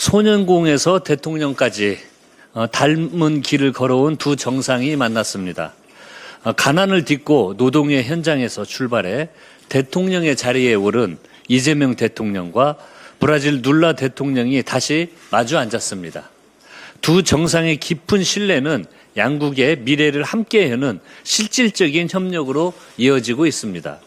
소년공에서 대통령까지 닮은 길을 걸어온 두 정상이 만났습니다. 가난을 딛고 노동의 현장에서 출발해 대통령의 자리에 오른 이재명 대통령과 브라질 룰라 대통령이 다시 마주 앉았습니다. 두 정상의 깊은 신뢰는 양국의 미래를 함께 여는 실질적인 협력으로 이어지고 있습니다.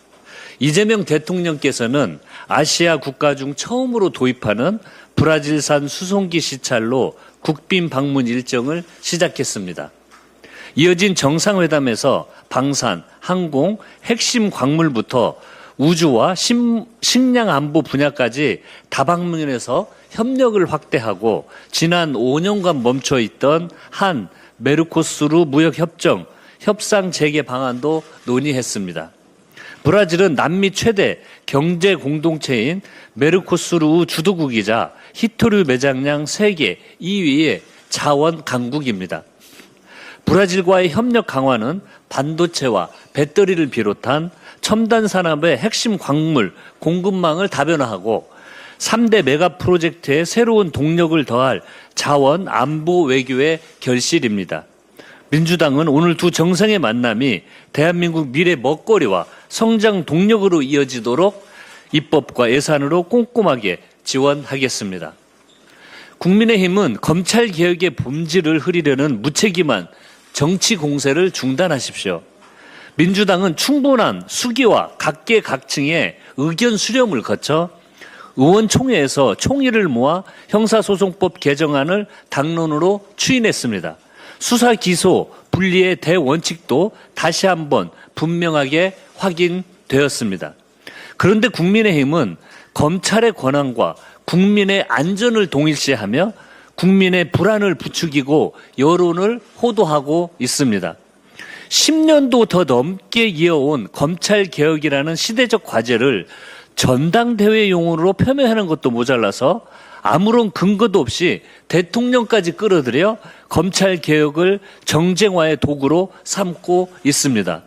이재명 대통령께서는 아시아 국가 중 처음으로 도입하는 브라질산 수송기 시찰로 국빈 방문 일정을 시작했습니다. 이어진 정상회담에서 방산, 항공, 핵심 광물부터 우주와 식량 안보 분야까지 다방면에서 협력을 확대하고 지난 5년간 멈춰 있던 한 메르코스루 무역협정 협상 재개 방안도 논의했습니다. 브라질은 남미 최대 경제 공동체인 메르코스루 주도국이자 히토류 매장량 세계 2위의 자원 강국입니다. 브라질과의 협력 강화는 반도체와 배터리를 비롯한 첨단 산업의 핵심 광물 공급망을 다변화하고 3대 메가 프로젝트에 새로운 동력을 더할 자원 안보 외교의 결실입니다. 민주당은 오늘 두 정상의 만남이 대한민국 미래 먹거리와 성장 동력으로 이어지도록 입법과 예산으로 꼼꼼하게 지원하겠습니다. 국민의힘은 검찰개혁의 본질을 흐리려는 무책임한 정치 공세를 중단하십시오. 민주당은 충분한 수기와 각계각층의 의견 수렴을 거쳐 의원총회에서 총의를 모아 형사소송법 개정안을 당론으로 추인했습니다. 수사 기소 분리의 대원칙도 다시 한번 분명하게 확인되었습니다. 그런데 국민의힘은 검찰의 권한과 국민의 안전을 동일시하며 국민의 불안을 부추기고 여론을 호도하고 있습니다. 10년도 더 넘게 이어온 검찰개혁이라는 시대적 과제를 전당대회용으로 폄훼하는 것도 모자라서 아무런 근거도 없이 대통령까지 끌어들여 검찰개혁을 정쟁화의 도구로 삼고 있습니다.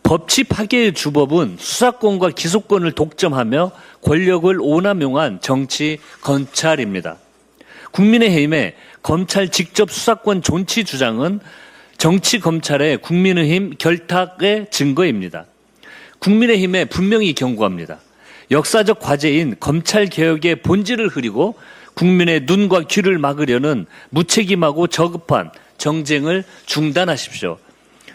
법치 파괴의 주법은 수사권과 기소권을 독점하며 권력을 오남용한 정치 검찰입니다. 국민의힘의 검찰 직접 수사권 존치 주장은 정치 검찰의 국민의힘 결탁의 증거입니다. 국민의힘에 분명히 경고합니다. 역사적 과제인 검찰개혁의 본질을 흐리고 국민의 눈과 귀를 막으려는 무책임하고 저급한 정쟁을 중단하십시오.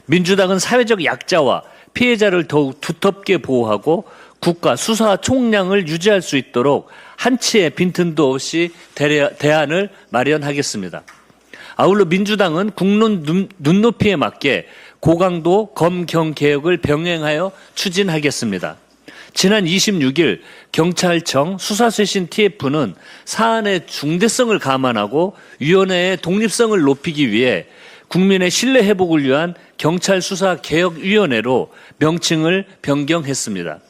민주당은 사회적 약자와 피해자를 더욱 두텁게 보호하고 국가 수사 총량을 유지할 수 있도록 한치의 빈틈도 없이 대안을 마련하겠습니다. 아울러 민주당은 국론 눈높이에 맞게 고강도 검경개혁을 병행하여 추진하겠습니다. 지난 26일 경찰청 수사쇄신 TF는 사안의 중대성을 감안하고 위원회의 독립성을 높이기 위해 국민의 신뢰 회복을 위한 경찰수사개혁위원회로 명칭을 변경했습니다.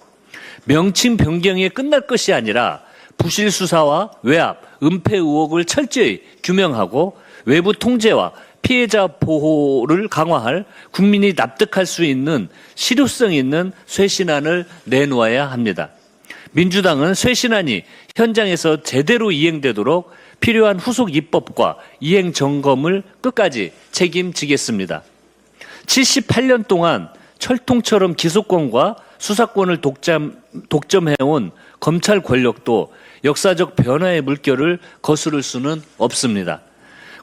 명칭 변경에 끝날 것이 아니라 부실 수사와 외압, 은폐 의혹을 철저히 규명하고 외부 통제와 피해자 보호를 강화할 국민이 납득할 수 있는 실효성 있는 쇄신안을 내놓아야 합니다. 민주당은 쇄신안이 현장에서 제대로 이행되도록 필요한 후속 입법과 이행 점검을 끝까지 책임지겠습니다. 78년 동안 철통처럼 기소권과 수사권을 독점해온 검찰 권력도 역사적 변화의 물결을 거스를 수는 없습니다.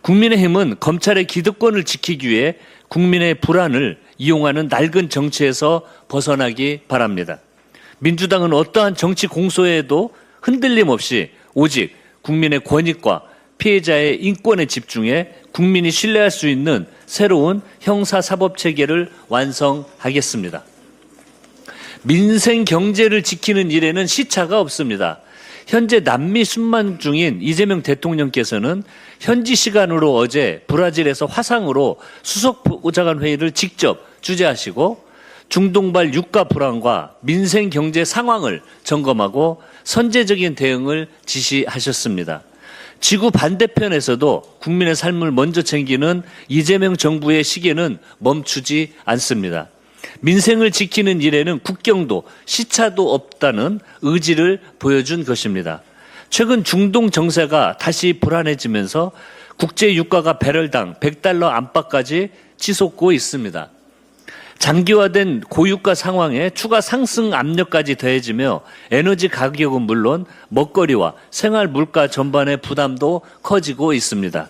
국민의힘은 검찰의 기득권을 지키기 위해 국민의 불안을 이용하는 낡은 정치에서 벗어나기 바랍니다. 민주당은 어떠한 정치 공소에도 흔들림 없이 오직 국민의 권익과 피해자의 인권에 집중해 국민이 신뢰할 수 있는 새로운 형사사법체계를 완성하겠습니다. 민생 경제를 지키는 일에는 시차가 없습니다. 현재 남미 순방 중인 이재명 대통령께서는 현지 시간으로 어제 브라질에서 화상으로 수석보좌관 회의를 직접 주재하시고 중동발 유가 불안과 민생 경제 상황을 점검하고 선제적인 대응을 지시하셨습니다. 지구 반대편에서도 국민의 삶을 먼저 챙기는 이재명 정부의 시계는 멈추지 않습니다. 민생을 지키는 일에는 국경도 시차도 없다는 의지를 보여준 것입니다. 최근 중동 정세가 다시 불안해지면서 국제 유가가 배럴당 $100 안팎까지 치솟고 있습니다. 장기화된 고유가 상황에 추가 상승 압력까지 더해지며 에너지 가격은 물론 먹거리와 생활 물가 전반의 부담도 커지고 있습니다.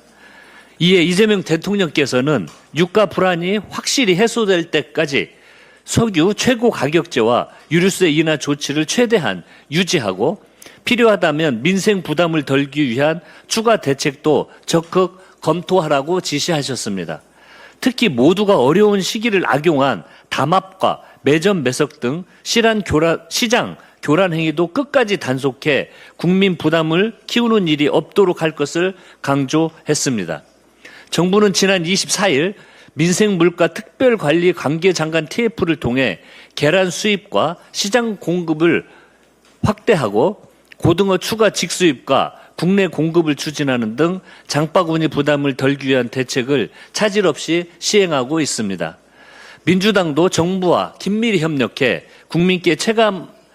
이에 이재명 대통령께서는 유가 불안이 확실히 해소될 때까지 석유 최고 가격제와 유류세 인하 조치를 최대한 유지하고 필요하다면 민생 부담을 덜기 위한 추가 대책도 적극 검토하라고 지시하셨습니다. 특히 모두가 어려운 시기를 악용한 담합과 매점 매석 등 시장 교란 행위도 끝까지 단속해 국민 부담을 키우는 일이 없도록 할 것을 강조했습니다. 정부는 지난 24일 민생물가 특별관리 관계장관 TF를 통해 계란 수입과 시장 공급을 확대하고 고등어 추가 직수입과 국내 공급을 추진하는 등 장바구니 부담을 덜기 위한 대책을 차질 없이 시행하고 있습니다. 민주당도 정부와 긴밀히 협력해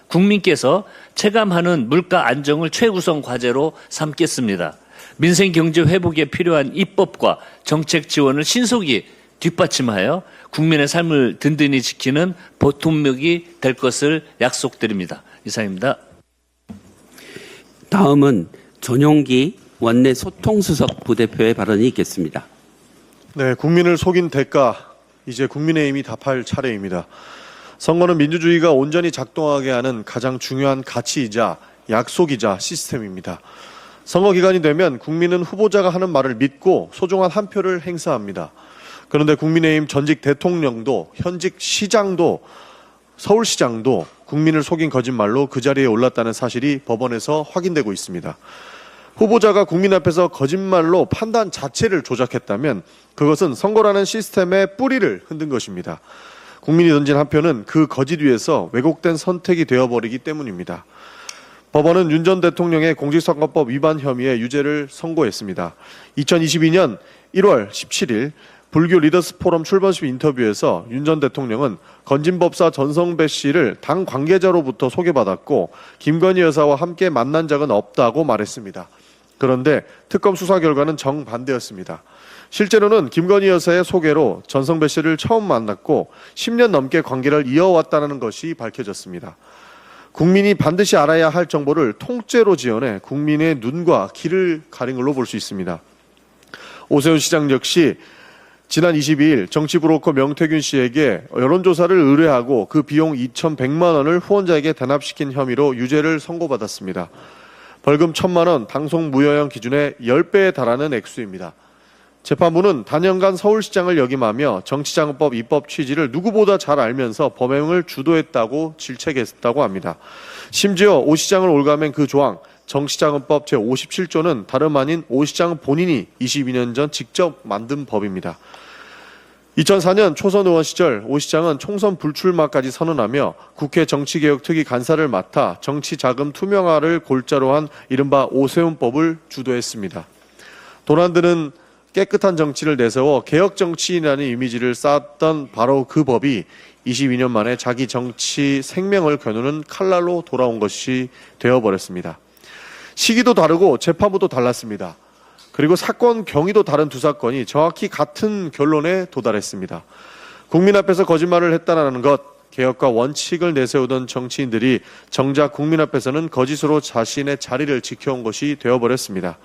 국민께서 체감하는 물가 안정을 최우선 과제로 삼겠습니다. 민생 경제 회복에 필요한 입법과 정책 지원을 신속히 뒷받침하여 국민의 삶을 든든히 지키는 보통력이 될 것을 약속드립니다. 이상입니다. 다음은 전용기 원내 소통수석 부대표의 발언이 있겠습니다. 네, 국민을 속인 대가, 이제 국민의힘이 답할 차례입니다. 선거는 민주주의가 온전히 작동하게 하는 가장 중요한 가치이자 약속이자 시스템입니다. 선거 기간이 되면 국민은 후보자가 하는 말을 믿고 소중한 한 표를 행사합니다. 그런데 국민의힘 전직 대통령도 현직 시장도 서울시장도 국민을 속인 거짓말로 그 자리에 올랐다는 사실이 법원에서 확인되고 있습니다. 후보자가 국민 앞에서 거짓말로 판단 자체를 조작했다면 그것은 선거라는 시스템의 뿌리를 흔든 것입니다. 국민이 던진 한 표는 그 거짓 위에서 왜곡된 선택이 되어버리기 때문입니다. 법원은 윤 전 대통령의 공직선거법 위반 혐의의 유죄를 선고했습니다. 2022년 1월 17일 불교 리더스 포럼 출범식 인터뷰에서 윤 전 대통령은 건진법사 전성배 씨를 당 관계자로부터 소개받았고 김건희 여사와 함께 만난 적은 없다고 말했습니다. 그런데 특검 수사 결과는 정반대였습니다. 실제로는 김건희 여사의 소개로 전성배 씨를 처음 만났고 10년 넘게 관계를 이어왔다는 것이 밝혀졌습니다. 국민이 반드시 알아야 할 정보를 통째로 지어내 국민의 눈과 귀를 가린 걸로 볼 수 있습니다. 오세훈 시장 역시 지난 22일 정치브로커 명태균 씨에게 여론조사를 의뢰하고 그 비용 2,100만 원을 후원자에게 대납시킨 혐의로 유죄를 선고받았습니다. 벌금 1,000만 원, 당송 무효형 기준의 10배에 달하는 액수입니다. 재판부는 단연간 서울시장을 역임하며 정치자금법 입법 취지를 누구보다 잘 알면서 범행을 주도했다고 질책했다고 합니다. 심지어 오 시장을 올가맨 그 조항, 정치자금법 제57조는 다름 아닌 오 시장 본인이 22년 전 직접 만든 법입니다. 2004년 초선 의원 시절 오 시장은 총선 불출마까지 선언하며 국회 정치개혁특위 간사를 맡아 정치자금 투명화를 골자로 한 이른바 오세훈법을 주도했습니다. 돈 안 드는 깨끗한 정치를 내세워 개혁 정치인이라는 이미지를 쌓았던 바로 그 법이 22년 만에 자기 정치 생명을 겨누는 칼날로 돌아온 것이 되어버렸습니다. 시기도 다르고 재판부도 달랐습니다. 그리고 사건 경위도 다른 두 사건이 정확히 같은 결론에 도달했습니다. 국민 앞에서 거짓말을 했다는 것, 개혁과 원칙을 내세우던 정치인들이 정작 국민 앞에서는 거짓으로 자신의 자리를 지켜온 것이 되어버렸습니다.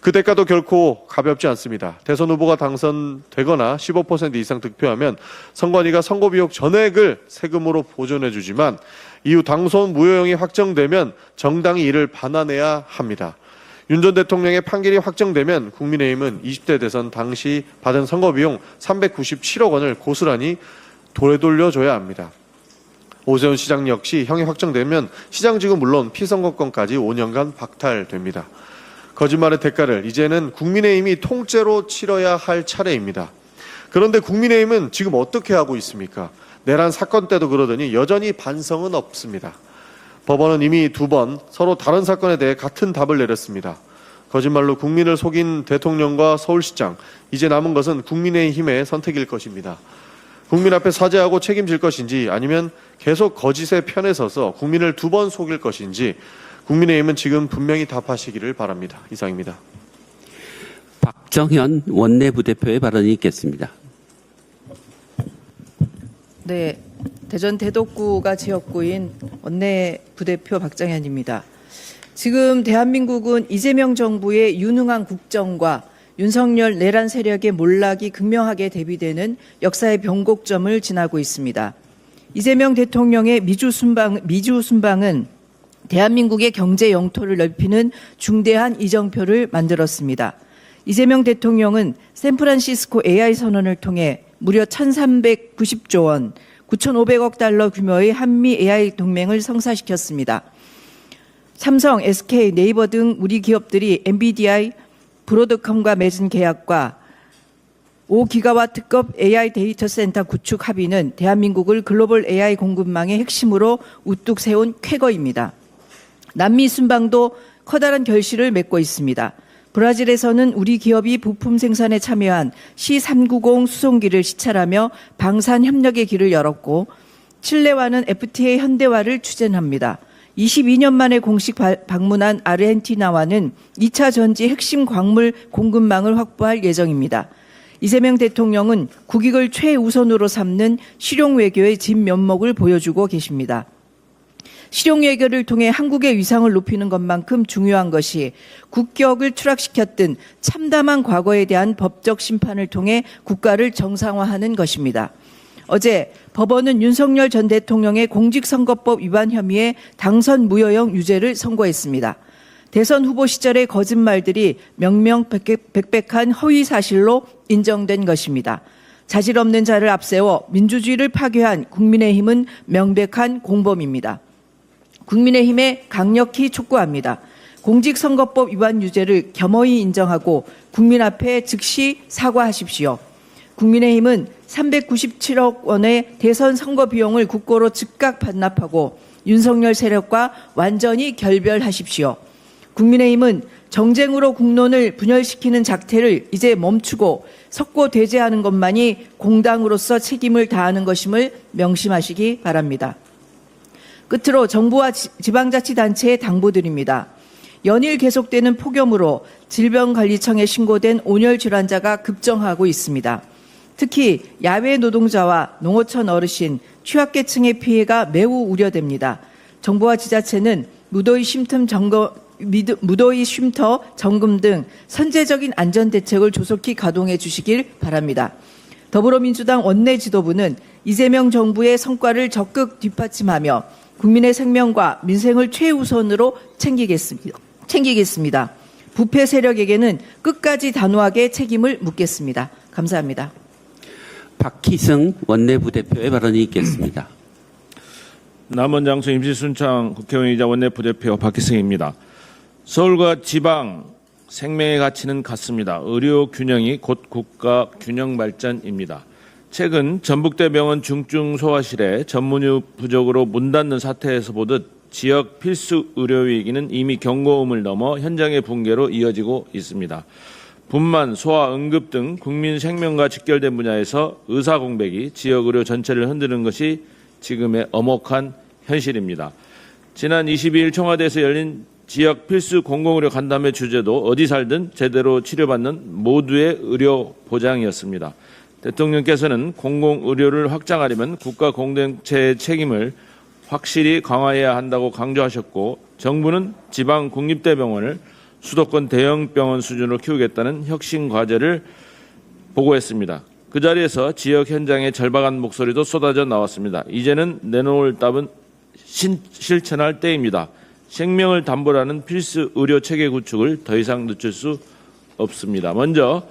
그 대가도 결코 가볍지 않습니다. 대선 후보가 당선되거나 15% 이상 득표하면 선관위가 선거비용 전액을 세금으로 보존해 주지만 이후 당선 무효형이 확정되면 정당이 이를 반환해야 합니다. 윤 전 대통령의 판결이 확정되면 국민의힘은 20대 대선 당시 받은 선거비용 397억 원을 고스란히 되돌려줘야 합니다. 오세훈 시장 역시 형이 확정되면 시장직은 물론 피선거권까지 5년간 박탈됩니다. 거짓말의 대가를 이제는 국민의힘이 통째로 치러야 할 차례입니다. 그런데 국민의힘은 지금 어떻게 하고 있습니까? 내란 사건 때도 그러더니 여전히 반성은 없습니다. 법원은 이미 2번 서로 다른 사건에 대해 같은 답을 내렸습니다. 거짓말로 국민을 속인 대통령과 서울시장, 이제 남은 것은 국민의힘의 선택일 것입니다. 국민 앞에 사죄하고 책임질 것인지 아니면 계속 거짓의 편에 서서 국민을 2번 속일 것인지 국민의힘은 지금 분명히 답하시기를 바랍니다. 이상입니다. 박정현 원내부대표의 발언이 있겠습니다. 네, 대전 대덕구가 지역구인 원내부대표 박정현입니다. 지금 대한민국은 이재명 정부의 유능한 국정과 윤석열 내란 세력의 몰락이 극명하게 대비되는 역사의 변곡점을 지나고 있습니다. 이재명 대통령의 미주 순방은 대한민국의 경제 영토를 넓히는 중대한 이정표를 만들었습니다. 이재명 대통령은 샌프란시스코 AI 선언을 통해 무려 1,390조 원, 9,500억 달러 규모의 한미 AI 동맹을 성사시켰습니다. 삼성, SK, 네이버 등 우리 기업들이 엔비디아, 브로드컴과 맺은 계약과 5기가와트급 AI 데이터 센터 구축 합의는 대한민국을 글로벌 AI 공급망의 핵심으로 우뚝 세운 쾌거입니다. 남미 순방도 커다란 결실을 맺고 있습니다. 브라질에서는 우리 기업이 부품 생산에 참여한 C390 수송기를 시찰하며 방산 협력의 길을 열었고, 칠레와는 FTA 현대화를 추진합니다. 22년 만에 공식 방문한 아르헨티나와는 2차 전지 핵심 광물 공급망을 확보할 예정입니다. 이재명 대통령은 국익을 최우선으로 삼는 실용 외교의 진면목을 보여주고 계십니다. 실용 외교를 통해 한국의 위상을 높이는 것만큼 중요한 것이 국격을 추락시켰던 참담한 과거에 대한 법적 심판을 통해 국가를 정상화하는 것입니다. 어제 법원은 윤석열 전 대통령의 공직선거법 위반 혐의에 당선 무효형 유죄를 선고했습니다. 대선 후보 시절의 거짓말들이 명명백백한 허위 사실로 인정된 것입니다. 자질 없는 자를 앞세워 민주주의를 파괴한 국민의힘은 명백한 공범입니다. 국민의힘에 강력히 촉구합니다. 공직선거법 위반 유죄를 겸허히 인정하고 국민 앞에 즉시 사과하십시오. 국민의힘은 397억 원의 대선 선거 비용을 국고로 즉각 반납하고 윤석열 세력과 완전히 결별하십시오. 국민의힘은 정쟁으로 국론을 분열시키는 작태를 이제 멈추고 석고대죄하는 것만이 공당으로서 책임을 다하는 것임을 명심하시기 바랍니다. 끝으로 정부와 지방자치단체에 당부드립니다. 연일 계속되는 폭염으로 질병관리청에 신고된 온열 질환자가 급증하고 있습니다. 특히 야외 노동자와 농어촌 어르신, 취약계층의 피해가 매우 우려됩니다. 정부와 지자체는 무더위 쉼터 점검 등 선제적인 안전대책을 조속히 가동해 주시길 바랍니다. 더불어민주당 원내 지도부는 이재명 정부의 성과를 적극 뒷받침하며 국민의 생명과 민생을 최우선으로 챙기겠습니다. 부패 세력에게는 끝까지 단호하게 책임을 묻겠습니다. 감사합니다. 박희승 원내부대표의 발언이 있겠습니다. 남원장수 임시순창 국회의원이자 원내부대표 박희승입니다. 서울과 지방 생명의 가치는 같습니다. 의료 균형이 곧 국가 균형 발전입니다. 최근 전북대병원 중증소아실에 전문의 부족으로 문 닫는 사태에서 보듯 지역 필수 의료 위기는 이미 경고음을 넘어 현장의 붕괴로 이어지고 있습니다. 분만, 소아, 응급 등 국민 생명과 직결된 분야에서 의사 공백이 지역 의료 전체를 흔드는 것이 지금의 엄혹한 현실입니다. 지난 22일 청와대에서 열린 지역 필수 공공의료 간담회 주제도 어디 살든 제대로 치료받는 모두의 의료 보장이었습니다. 대통령께서는 공공의료를 확장하려면 국가 공동체의 책임을 확실히 강화해야 한다고 강조하셨고, 정부는 지방 국립대병원을 수도권 대형병원 수준으로 키우겠다는 혁신 과제를 보고했습니다. 그 자리에서 지역 현장의 절박한 목소리도 쏟아져 나왔습니다. 이제는 내놓을 답은 실천할 때입니다. 생명을 담보로 하는 필수 의료 체계 구축을 더 이상 늦출 수 없습니다. 먼저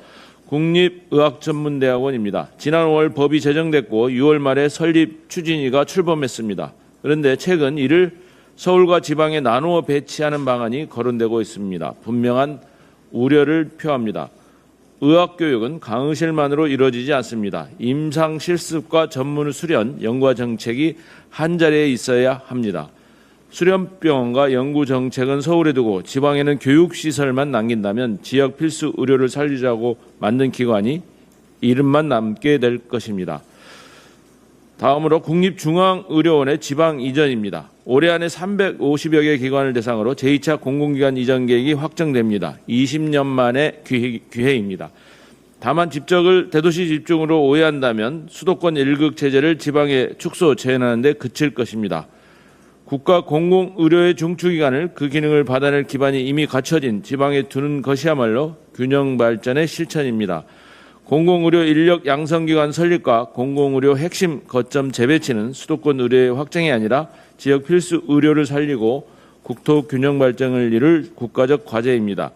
국립의학전문대학원입니다. 지난 5월 법이 제정됐고 6월 말에 설립 추진위가 출범했습니다. 그런데 최근 이를 서울과 지방에 나누어 배치하는 방안이 거론되고 있습니다. 분명한 우려를 표합니다. 의학교육은 강의실만으로 이루어지지 않습니다. 임상 실습과 전문 수련, 연구와 정책이 한자리에 있어야 합니다. 수련병원과 연구정책은 서울에 두고 지방에는 교육시설만 남긴다면 지역 필수 의료를 살리자고 만든 기관이 이름만 남게 될 것입니다. 다음으로 국립중앙의료원의 지방 이전입니다. 올해 안에 350여 개 기관을 대상으로 제2차 공공기관 이전 계획이 확정됩니다. 20년 만의 기회입니다. 다만 집적을 대도시 집중으로 오해한다면 수도권 1극 체제를 지방에 축소 재현하는 데 그칠 것입니다. 국가 공공의료의 중추기관을 그 기능을 받아낼 기반이 이미 갖춰진 지방에 두는 것이야말로 균형 발전의 실천입니다. 공공의료 인력 양성기관 설립과 공공의료 핵심 거점 재배치는 수도권 의료의 확장이 아니라 지역 필수 의료를 살리고 국토 균형 발전을 이룰 국가적 과제입니다.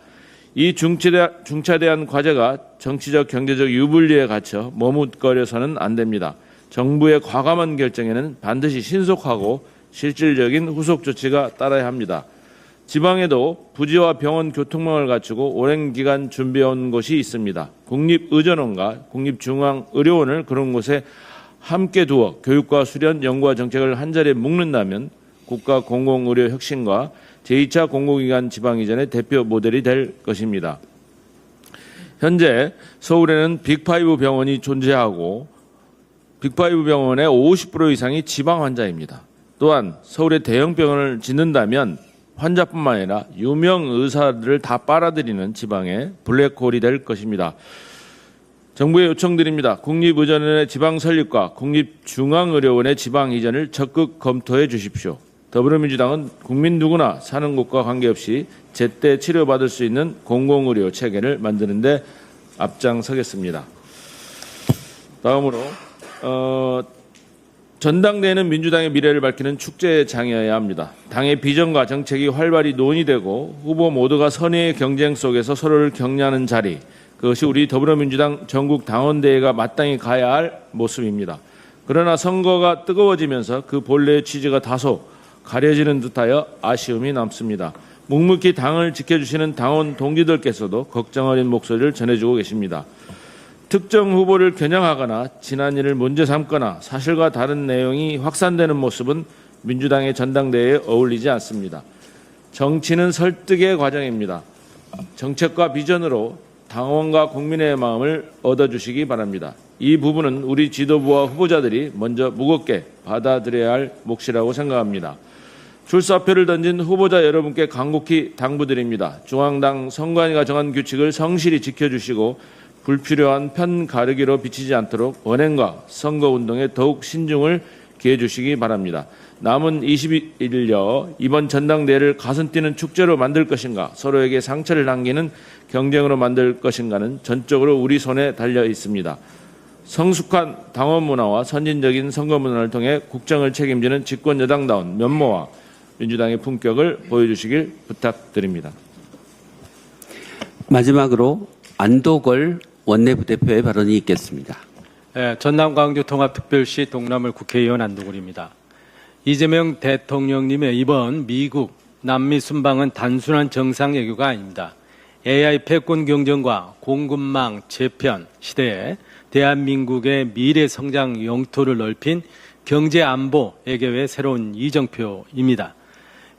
이 중차대한 과제가 정치적 경제적 유불리에 갇혀 머뭇거려서는 안 됩니다. 정부의 과감한 결정에는 반드시 신속하고 실질적인 후속 조치가 따라야 합니다. 지방에도 부지와 병원 교통망을 갖추고 오랜 기간 준비해온 곳이 있습니다. 국립의전원과 국립중앙의료원을 그런 곳에 함께 두어 교육과 수련, 연구와 정책을 한자리에 묶는다면 국가 공공의료 혁신과 제2차 공공기관 지방 이전의 대표 모델이 될 것입니다. 현재 서울에는 빅5 병원이 존재하고 빅5 병원의 50% 이상이 지방 환자입니다. 또한 서울에 대형 병원을 짓는다면 환자뿐만 아니라 유명 의사들을 다 빨아들이는 지방의 블랙홀이 될 것입니다. 정부에 요청드립니다. 국립의전원의 지방 설립과 국립중앙의료원의 지방 이전을 적극 검토해 주십시오. 더불어민주당은 국민 누구나 사는 곳과 관계없이 제때 치료받을 수 있는 공공의료 체계를 만드는 데 앞장서겠습니다. 다음으로 전당대회는 민주당의 미래를 밝히는 축제장이어야 합니다. 당의 비전과 정책이 활발히 논의되고 후보 모두가 선의의 경쟁 속에서 서로를 격려하는 자리, 그것이 우리 더불어민주당 전국 당원대회가 마땅히 가야 할 모습입니다. 그러나 선거가 뜨거워지면서 그 본래의 취지가 다소 가려지는 듯하여 아쉬움이 남습니다. 묵묵히 당을 지켜주시는 당원 동지들께서도 걱정 어린 목소리를 전해주고 계십니다. 특정 후보를 겨냥하거나 지난 일을 문제 삼거나 사실과 다른 내용이 확산되는 모습은 민주당의 전당대회에 어울리지 않습니다. 정치는 설득의 과정입니다. 정책과 비전으로 당원과 국민의 마음을 얻어주시기 바랍니다. 이 부분은 우리 지도부와 후보자들이 먼저 무겁게 받아들여야 할 몫이라고 생각합니다. 출사표를 던진 후보자 여러분께 간곡히 당부드립니다. 중앙당 선관위가 정한 규칙을 성실히 지켜주시고 불필요한 편 가르기로 비치지 않도록 언행과 선거운동에 더욱 신중을 기해 주시기 바랍니다. 남은 21일여 이번 전당대회를 가슴 뛰는 축제로 만들 것인가, 서로에게 상처를 남기는 경쟁으로 만들 것인가는 전적으로 우리 손에 달려 있습니다. 성숙한 당원 문화와 선진적인 선거 문화를 통해 국정을 책임지는 집권 여당다운 면모와 민주당의 품격을 보여주시길 부탁드립니다. 마지막으로 안도걸 원내부대표의 발언이 있겠습니다. 전남 광주 통합특별시 동남을 국회의원 안도걸입니다. 이재명 대통령님의 이번 미국 남미 순방은 단순한 정상 외교가 아닙니다. AI 패권 경쟁과 공급망 재편 시대에 대한민국의 미래 성장 영토를 넓힌 경제 안보 외교의 새로운 이정표입니다.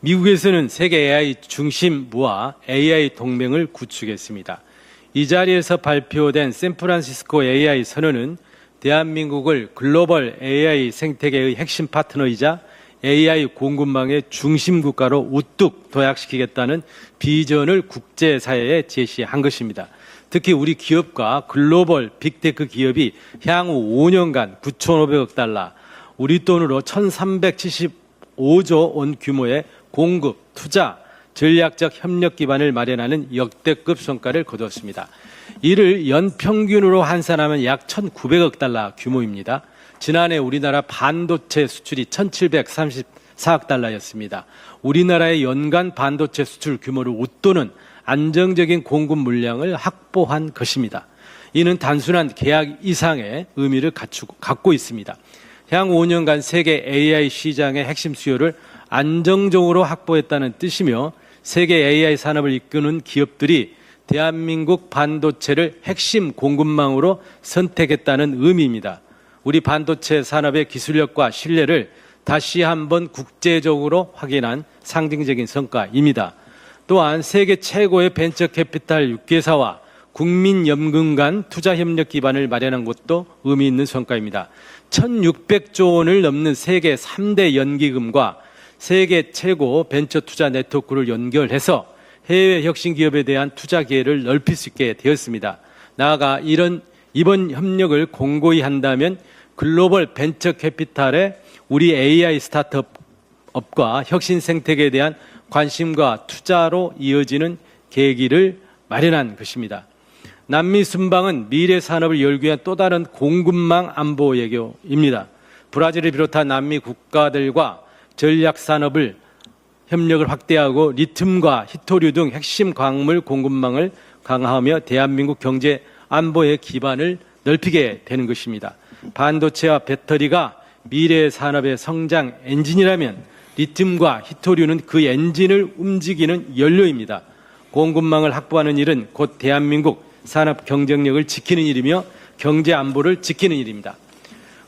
미국에서는 세계 AI 중심부와 AI 동맹을 구축했습니다. 이 자리에서 발표된 샌프란시스코 AI 선언은 대한민국을 글로벌 AI 생태계의 핵심 파트너이자 AI 공급망의 중심 국가로 우뚝 도약시키겠다는 비전을 국제사회에 제시한 것입니다. 특히 우리 기업과 글로벌 빅테크 기업이 향후 5년간 9,500억 달러, 우리 돈으로 1,375조 원 규모의 공급, 투자, 전략적 협력 기반을 마련하는 역대급 성과를 거두었습니다. 이를 연평균으로 환산하면 약 1,900억 달러 규모입니다. 지난해 우리나라 반도체 수출이 1,734억 달러였습니다. 우리나라의 연간 반도체 수출 규모를 웃도는 안정적인 공급 물량을 확보한 것입니다. 이는 단순한 계약 이상의 의미를 갖고 있습니다. 향후 5년간 세계 AI 시장의 핵심 수요를 안정적으로 확보했다는 뜻이며 세계 AI 산업을 이끄는 기업들이 대한민국 반도체를 핵심 공급망으로 선택했다는 의미입니다. 우리 반도체 산업의 기술력과 신뢰를 다시 한번 국제적으로 확인한 상징적인 성과입니다. 또한 세계 최고의 벤처 캐피탈 6개사와 국민연금 간 투자 협력 기반을 마련한 것도 의미 있는 성과입니다. 1,600조 원을 넘는 세계 3대 연기금과 세계 최고 벤처 투자 네트워크를 연결해서 해외 혁신 기업에 대한 투자 기회를 넓힐 수 있게 되었습니다. 나아가 이번 협력을 공고히 한다면 글로벌 벤처 캐피탈에 우리 AI 스타트업과 혁신 생태계에 대한 관심과 투자로 이어지는 계기를 마련한 것입니다. 남미 순방은 미래 산업을 열기 위한 또 다른 공급망 안보 외교입니다. 브라질을 비롯한 남미 국가들과 전략 산업을 협력을 확대하고 리튬과 히토류 등 핵심 광물 공급망을 강화하며 대한민국 경제 안보의 기반을 넓히게 되는 것입니다. 반도체와 배터리가 미래 산업의 성장 엔진이라면 리튬과 히토류는 그 엔진을 움직이는 연료입니다. 공급망을 확보하는 일은 곧 대한민국 산업 경쟁력을 지키는 일이며 경제 안보를 지키는 일입니다.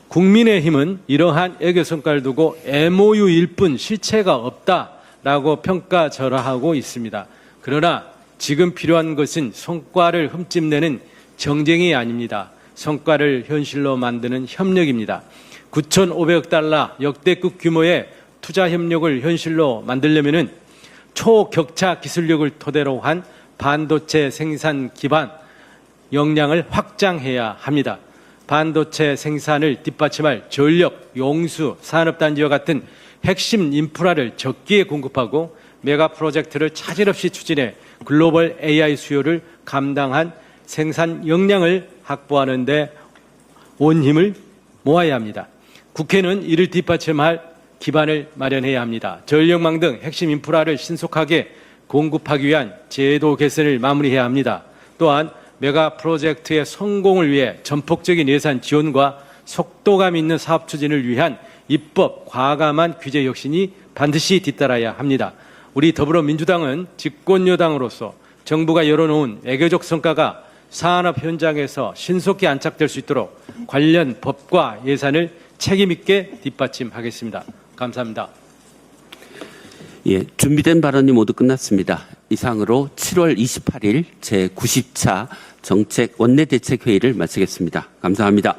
국민의힘은 이러한 애교 성과를 두고 MOU일 뿐 실체가 없다라고 평가절하하고 있습니다. 그러나 지금 필요한 것은 성과를 흠집내는 정쟁이 아닙니다. 성과를 현실로 만드는 협력입니다. 9,500억 달러 역대급 규모의 투자 협력을 현실로 만들려면은 초격차 기술력을 토대로 한 반도체 생산 기반 역량을 확장해야 합니다. 반도체 생산을 뒷받침할 전력, 용수, 산업단지와 같은 핵심 인프라를 적기에 공급하고 메가 프로젝트를 차질 없이 추진해 글로벌 AI 수요를 감당한 생산 역량을 확보하는 데 온 힘을 모아야 합니다. 국회는 이를 뒷받침할 기반을 마련해야 합니다. 전력망 등 핵심 인프라를 신속하게 공급하기 위한 제도 개선을 마무리해야 합니다. 또한 메가 프로젝트의 성공을 위해 전폭적인 예산 지원과 속도감 있는 사업 추진을 위한 입법, 과감한 규제 혁신이 반드시 뒤따라야 합니다. 우리 더불어민주당은 집권여당으로서 정부가 열어놓은 애교적 성과가 산업 현장에서 신속히 안착될 수 있도록 관련 법과 예산을 책임 있게 뒷받침하겠습니다. 감사합니다. 예, 준비된 발언이 모두 끝났습니다. 이상으로 7월 28일 제90차 정책 원내대책회의를 마치겠습니다. 감사합니다.